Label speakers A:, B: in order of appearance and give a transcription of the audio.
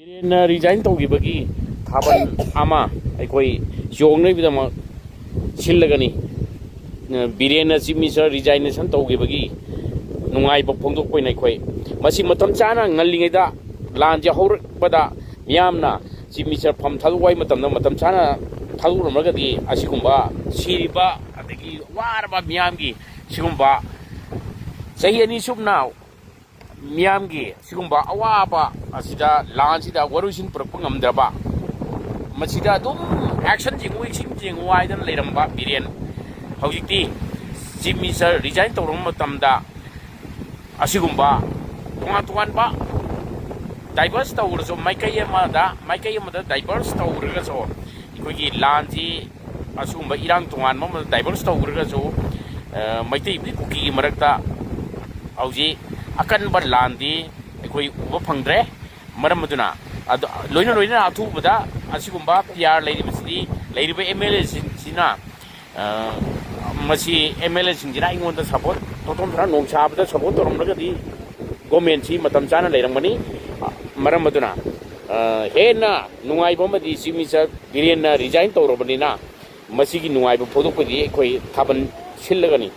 A: Biren resign Toukhibagi Thabal ama aikoi yongnai bidama chillagani Biren Chimisa resignation Toukhibagi nungai ba phongdok poi nai khoi masi matam chana ngallingaida lanje haurakpada miyamna Chimisa pham thalwai matamna matam chana thalurmagadi asigumba siriba adagi warba miyamgi sigumba sahi ani subna miyamgi sigumba awaba asida lansida warusin purpungamdraba masida dum action jingui jingwai dan leiramba Biren hojikti Chimisa resign tawrum matamda asigumba tungan ba diverse tawurso maikai amada diverse tawurgaso ikogi lanji asumba irang tungan ma diverse tawurgaso maitei bi kuki marakta auji akan ba landi ikoi uba phangdre maram maduna loina athubada asigumba PR leiriba MLA sina masi MLA singjina ingonda support TOTOMSHANA NONGSHABA support toromragadi government si matam chana leirangmani maram maduna hena nungai bomadi Chimisa Biren resign tawrobanina masigi nungai bo phodokpadi ikoi thaban sillagani